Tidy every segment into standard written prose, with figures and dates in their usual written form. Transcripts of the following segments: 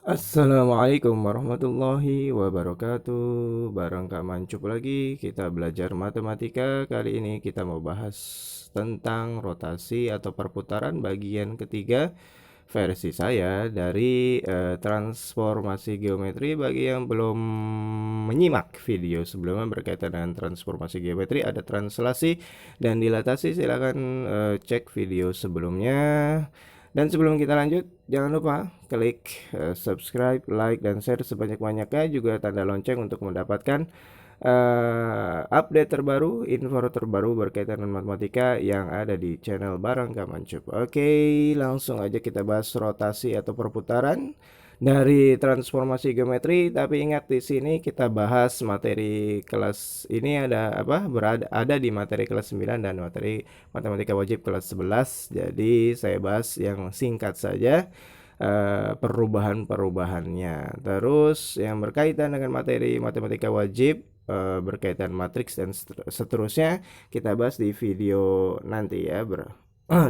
Assalamualaikum warahmatullahi wabarakatuh. Bareng Kak Mancup lagi, kita belajar matematika. Kali ini kita mau bahas tentang rotasi atau perputaran bagian ketiga versi saya dari transformasi geometri. Bagi yang belum menyimak video sebelumnya berkaitan dengan transformasi geometri, ada translasi dan dilatasi, silahkan cek video sebelumnya. Dan sebelum kita lanjut, jangan lupa klik subscribe, like, dan share sebanyak-banyaknya, juga tanda lonceng untuk mendapatkan update terbaru, info terbaru berkaitan dengan matematika yang ada di channel Barang Kamancup. Oke, langsung aja kita bahas rotasi atau perputaran dari transformasi geometri. Tapi ingat, di sini kita bahas materi kelas ini ada di materi kelas 9 dan materi matematika wajib kelas 11. Jadi saya bahas yang singkat saja, perubahan-perubahannya. Terus yang berkaitan dengan materi matematika wajib, berkaitan matriks dan seterusnya, kita bahas di video nanti ya,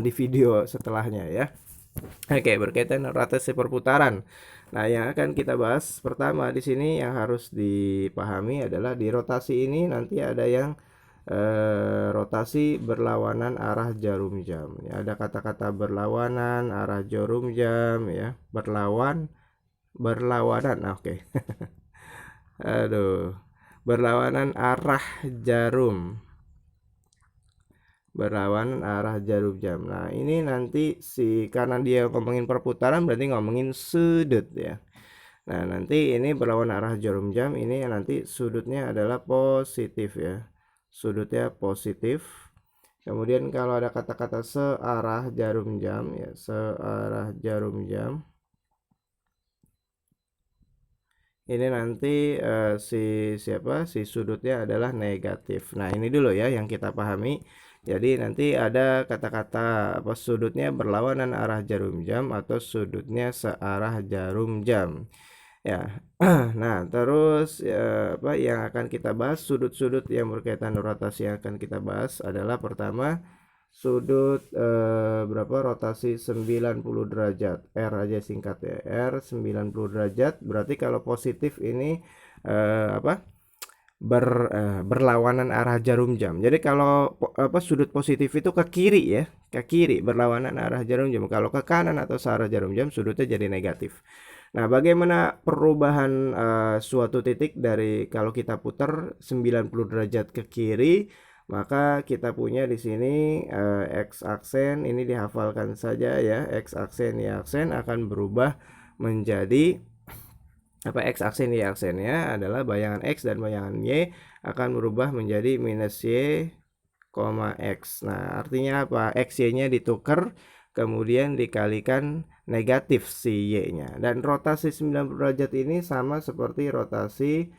di video setelahnya ya. Oke, berkaitan dengan rotasi perputaran. Nah, yang akan kita bahas pertama di sini yang harus dipahami adalah di rotasi ini nanti ada yang rotasi berlawanan arah jarum jam. Ya, ada kata-kata berlawanan arah jarum jam ya, berlawanan. Nah, oke. Aduh, berlawanan arah jarum. Berlawanan arah jarum jam. Nah, ini nanti karena dia ngomongin perputaran berarti ngomongin sudut ya. Nah, nanti ini berlawan arah jarum jam, ini nanti sudutnya adalah positif ya. Sudutnya positif. Kemudian kalau ada kata-kata searah jarum jam ya, searah jarum jam. Ini nanti si sudutnya adalah negatif. Nah, ini dulu ya yang kita pahami. Jadi nanti ada kata-kata sudutnya berlawanan arah jarum jam atau sudutnya searah jarum jam. Ya. Nah, terus yang akan kita bahas, sudut-sudut yang berkaitan rotasi yang akan kita bahas adalah pertama sudut rotasi 90 derajat. R aja singkat ya. R 90 derajat. Berarti kalau positif ini eh, apa? Berlawanan arah jarum jam. Jadi kalau sudut positif itu ke kiri ya, ke kiri berlawanan arah jarum jam. Kalau ke kanan atau searah jarum jam, sudutnya jadi negatif. Nah, bagaimana perubahan suatu titik dari kalau kita putar 90 derajat ke kiri, maka kita punya di sini x aksen ini dihafalkan saja ya. X aksen y aksen akan berubah menjadi x aksen y aksennya adalah bayangan x dan bayangan y akan berubah menjadi minus y, x. Nah, artinya apa? X y-nya ditukar kemudian dikalikan negatif si y-nya. Dan rotasi 90 derajat ini sama seperti rotasi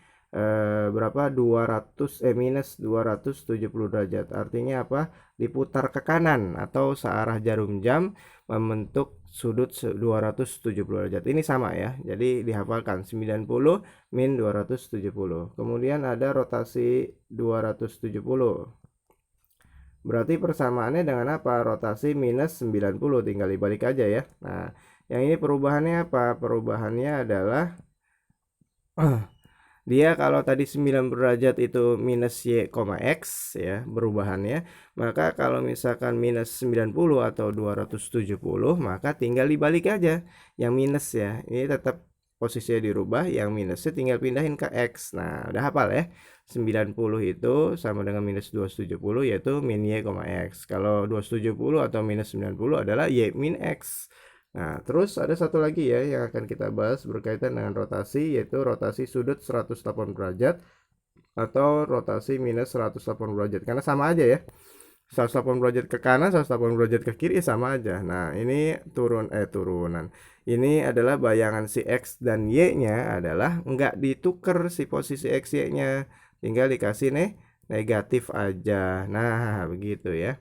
minus 270 derajat. Artinya apa? Diputar ke kanan atau searah jarum jam membentuk sudut 270 derajat. Ini sama ya. Jadi dihafalkan 90 min 270. Kemudian ada rotasi 270. Berarti persamaannya dengan apa? Rotasi minus 90, tinggal dibalik aja ya. Nah, yang ini perubahannya apa? Perubahannya adalah dia kalau tadi 90 derajat itu minus y, x ya perubahannya, maka kalau misalkan minus 90 atau 270, maka tinggal dibalik aja yang minus ya. Ini tetap posisinya dirubah, yang minusnya tinggal pindahin ke x. Nah, udah hafal ya. 90 itu sama dengan minus 270 yaitu min y, x. Kalau 270 atau minus 90 adalah y min x. Nah, terus ada satu lagi ya yang akan kita bahas berkaitan dengan rotasi, yaitu rotasi sudut 180 derajat atau rotasi minus 180 derajat. Karena sama aja ya. 180 derajat ke kanan, 180 derajat ke kiri sama aja. Nah, ini turunan. Ini adalah bayangan si X dan Y-nya adalah nggak ditukar si posisi X, Y-nya. Tinggal dikasih negatif aja. Nah, begitu ya.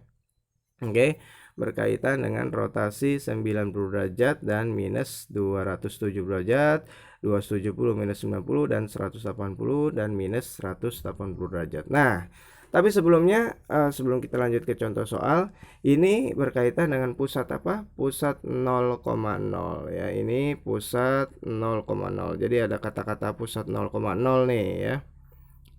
Oke, berkaitan dengan rotasi 90 derajat dan minus 270 derajat, 270 minus 90 dan 180 dan minus 180 derajat. Nah, Tapi sebelumnya, sebelum kita lanjut ke contoh soal, ini berkaitan dengan pusat apa? Pusat 0,0 ya. Ini pusat 0,0. Jadi ada kata-kata pusat 0,0 nih ya.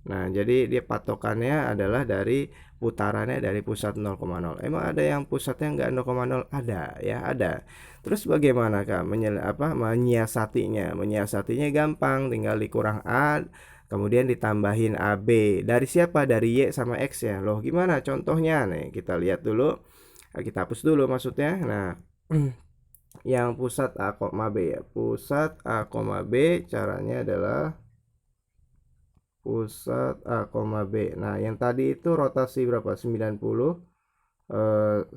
Nah, jadi dia patokannya adalah dari putarannya dari pusat 0,0. Emang ada yang pusatnya nggak 0,0? Ada ya, ada. Terus bagaimana Kak menyiasatinya? Menyiasatinya gampang, tinggal dikurang A, kemudian ditambahin AB. Dari siapa? Dari Y sama X ya. Loh, gimana contohnya? Nih, kita lihat dulu. Kita hapus dulu maksudnya. Nah, yang pusat A, B ya. Pusat A, B caranya adalah pusat A, B. Nah, yang tadi itu rotasi berapa? 90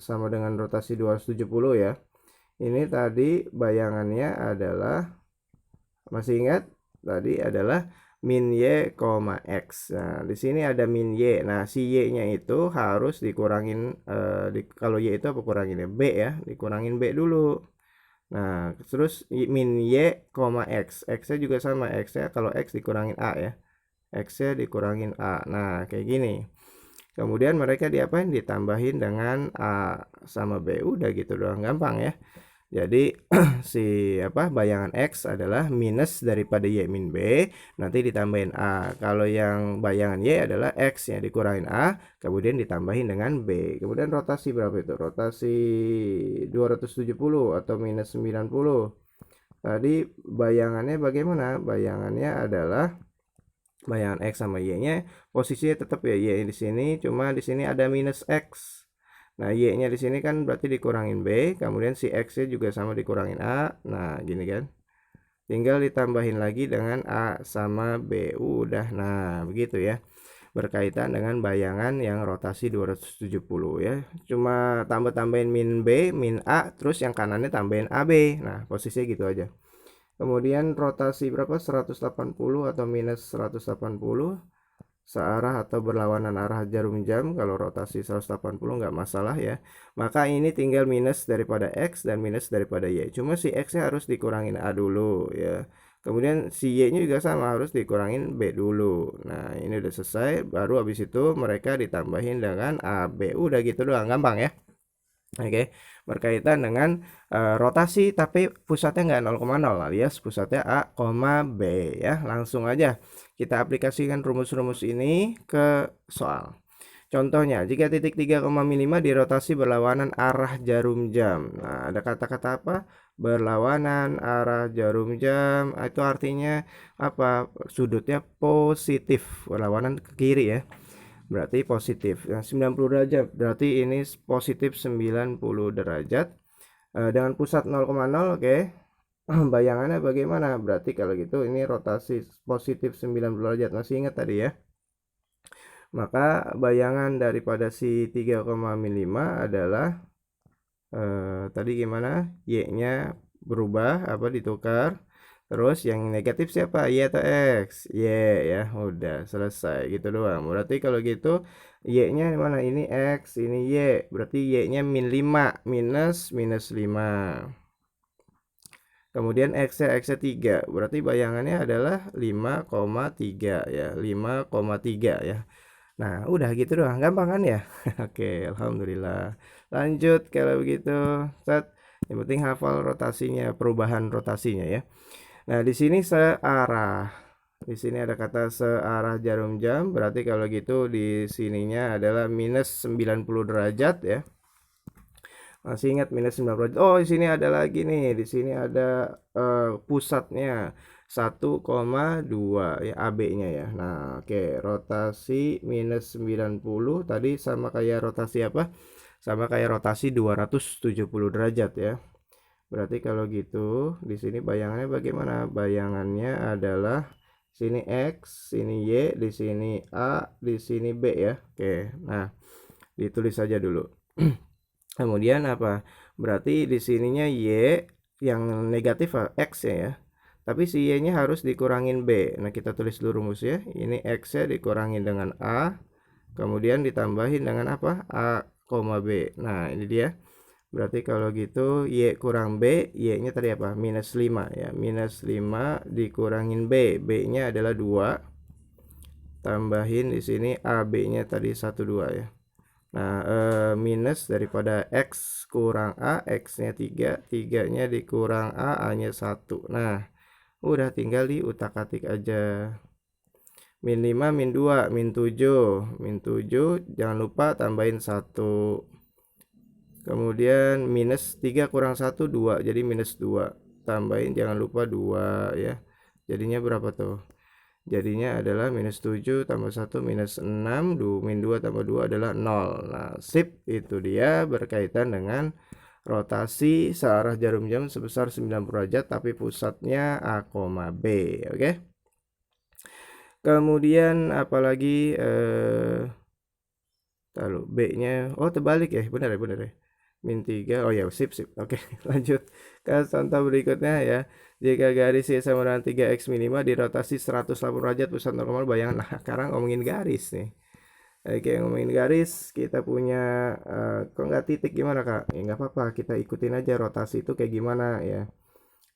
sama dengan rotasi 270 ya. Ini tadi bayangannya adalah, masih ingat? Tadi adalah min Y, X. Nah, di sini ada min Y. Nah, si Y-nya itu harus dikurangin, kalau Y itu apa kurangin ya? B ya, dikurangin B dulu. Nah, terus min Y, X. X-nya juga sama, X-nya kalau X dikurangin A ya. X-nya dikurangin A. Nah, kayak gini. Kemudian mereka diapain? Ditambahin dengan A sama B. Udah gitu doang, gampang ya. Jadi si bayangan X adalah minus daripada Y min B, nanti ditambahin A. Kalau yang bayangan Y adalah X ya dikurangin A, kemudian ditambahin dengan B. Kemudian rotasi berapa itu? Rotasi 270 atau minus 90. Tadi bayangannya bagaimana? Bayangannya adalah bayangan X sama Y-nya posisinya tetap ya, Y di sini, cuma di sini ada minus X. Nah, Y-nya di sini kan berarti dikurangin B, kemudian si X-nya juga sama dikurangin A. Nah, gini kan. Tinggal ditambahin lagi dengan A sama B. Udah. Nah, begitu ya. Berkaitan dengan bayangan yang rotasi 270 ya. Cuma tambah-tambahin min B, min A, terus yang kanannya tambahin AB. Nah, posisinya gitu aja. Kemudian rotasi berapa? 180 atau minus 180. Searah atau berlawanan arah jarum jam. Kalau rotasi 180 nggak masalah ya. Maka ini tinggal minus daripada X dan minus daripada Y. Cuma si X nya harus dikurangin A dulu ya. Kemudian si Y nya juga sama, harus dikurangin B dulu. Nah, ini udah selesai. Baru habis itu mereka ditambahin dengan AB. Udah gitu doang, gampang ya. Oke, berkaitan dengan rotasi tapi pusatnya nggak 0,0 alias pusatnya A, B ya. Langsung aja kita aplikasikan rumus-rumus ini ke soal. Contohnya, jika titik 3,5 dirotasi berlawanan arah jarum jam. Nah, ada kata-kata apa? Berlawanan arah jarum jam. Itu artinya apa? Sudutnya positif, berlawanan ke kiri ya. Berarti positif. Nah, 90 derajat. Berarti ini positif 90 derajat. Dengan pusat 0,0, oke. Bayangannya bagaimana? Berarti kalau gitu ini rotasi positif 90 derajat. Masih ingat tadi ya? Maka bayangan daripada si 3,5 adalah tadi gimana? Y-nya berubah ditukar. Terus yang negatif siapa? Y atau X? Y ya. Udah selesai gitu doang. Berarti kalau gitu Y-nya mana? Ini X, ini Y. Berarti Y-nya min 5 minus 5. Kemudian X-nya 3. Berarti bayangannya adalah 5,3 ya. 5,3 ya. Nah, udah gitu doang. Gampang kan ya? Oke, alhamdulillah. Lanjut kalau begitu. Set. Yang penting hafal rotasinya, perubahan rotasinya ya. Nah, di sini searah. Di sini ada kata searah jarum jam, berarti kalau gitu di sininya adalah minus 90 derajat ya. Masih ingat minus 90 derajat? Oh, di sini ada lagi nih. Di sini ada pusatnya 1,2 ya, AB-nya ya. Nah, oke, rotasi minus 90 tadi sama kayak rotasi apa? Sama kayak rotasi 270 derajat ya. Berarti kalau gitu di sini bayangannya bagaimana? Bayangannya adalah sini X, sini Y, di sini A, di sini B ya. Oke. Nah, ditulis saja dulu. Kemudian apa? Berarti di sininya Y yang negatif X ya. Tapi si Y-nya harus dikurangin B. Nah, kita tulis dulu rumusnya. Ini X-nya dikurangin dengan A, kemudian ditambahin dengan apa? A, B. Nah, ini dia. Berarti kalau gitu Y kurang B, Y-nya tadi apa? Minus 5 ya. Minus 5 dikurangin B. B-nya adalah 2. tambahin di sini AB-nya tadi 12 ya. Nah, minus daripada X kurang A, X-nya 3, 3-nya dikurang A, A-nya 1. Nah, udah tinggal diutak-atik aja. Min 5, min 2, min 7. Min 7, jangan lupa tambahin 1. Kemudian minus 3 kurang 1, 2. Jadi minus 2. Tambahin jangan lupa 2 ya. Jadinya berapa tuh? Jadinya adalah minus 7 tambah 1 minus 6, min 2 tambah 2 adalah 0. Nah, sip, itu dia berkaitan dengan rotasi searah jarum jam sebesar 90 derajat tapi pusatnya A, B. Oke. Kemudian apalagi lalu B-nya terbalik ya, benar ya. Min 3. Oh ya, sip. Oke, lanjut ke contoh berikutnya ya. Jika garis Y sama dengan 3x min 5 dirotasi 180 derajat pusat normal bayangan. Nah, sekarang ngomongin garis nih. Oke, ngomongin garis, kita punya kok nggak titik gimana, Kak? Ya nggak apa-apa, kita ikutin aja rotasi itu kayak gimana ya.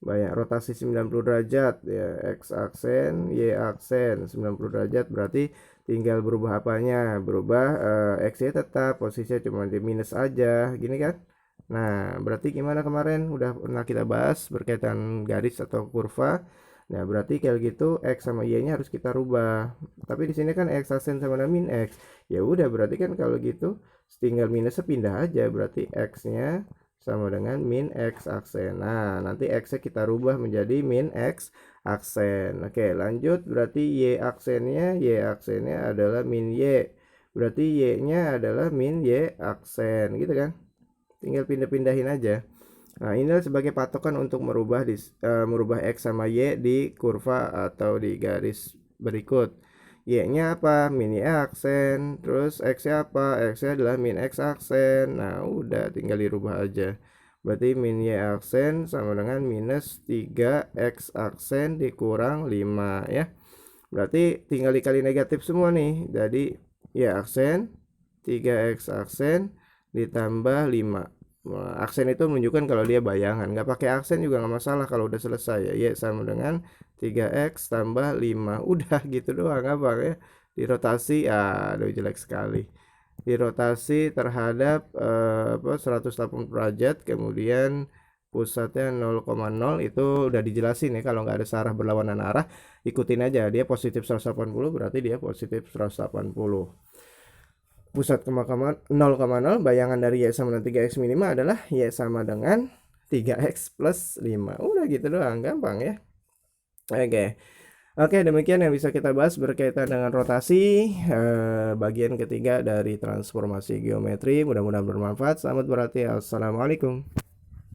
Banyak rotasi 90 derajat ya, X aksen, Y aksen 90 derajat, berarti tinggal berubah apanya, berubah X-nya tetap posisinya cuma di minus aja gini kan. Nah, berarti gimana, kemarin udah pernah kita bahas berkaitan garis atau kurva. Nah, berarti kayak gitu X sama Y-nya harus kita rubah. Tapi di sini kan X aksen sama dengan min X. Ya udah, berarti kan kalau gitu tinggal minusnya pindah aja, berarti X-nya sama dengan min X aksen. Nah, nanti X-nya kita rubah menjadi min X aksen. Oke, lanjut. Berarti Y aksennya adalah min Y. Berarti Y-nya adalah min Y aksen, gitu kan? Tinggal pindah-pindahin aja. Nah, ini sebagai patokan untuk merubah X sama Y di kurva atau di garis berikut. Y-nya apa? Min Y aksen. Terus X-nya apa? X-nya adalah min X aksen. Nah, udah tinggal dirubah aja. Berarti min Y aksen sama dengan minus 3X aksen dikurang 5 ya. Berarti tinggal dikali negatif semua nih. Jadi Y aksen 3X aksen ditambah 5. Aksen itu menunjukkan kalau dia bayangan. Nggak pakai aksen juga nggak masalah kalau udah selesai ya. Y sama dengan 3X tambah 5. Udah gitu doang, gampang ya. Dirotasi, aduh jelek sekali. Dirotasi terhadap 180 derajat, kemudian pusatnya 0,0, itu udah dijelasin ya. Kalau nggak ada searah berlawanan arah, ikutin aja. Dia positif 180, berarti dia positif 180. Pusat 0,0, bayangan dari Y sama dengan 3X min 5 adalah Y sama dengan 3X plus 5. Udah gitu doang, gampang ya. Oke, demikian yang bisa kita bahas berkaitan dengan rotasi, bagian ketiga dari transformasi geometri. Mudah-mudahan bermanfaat. Selamat berarti. Assalamualaikum.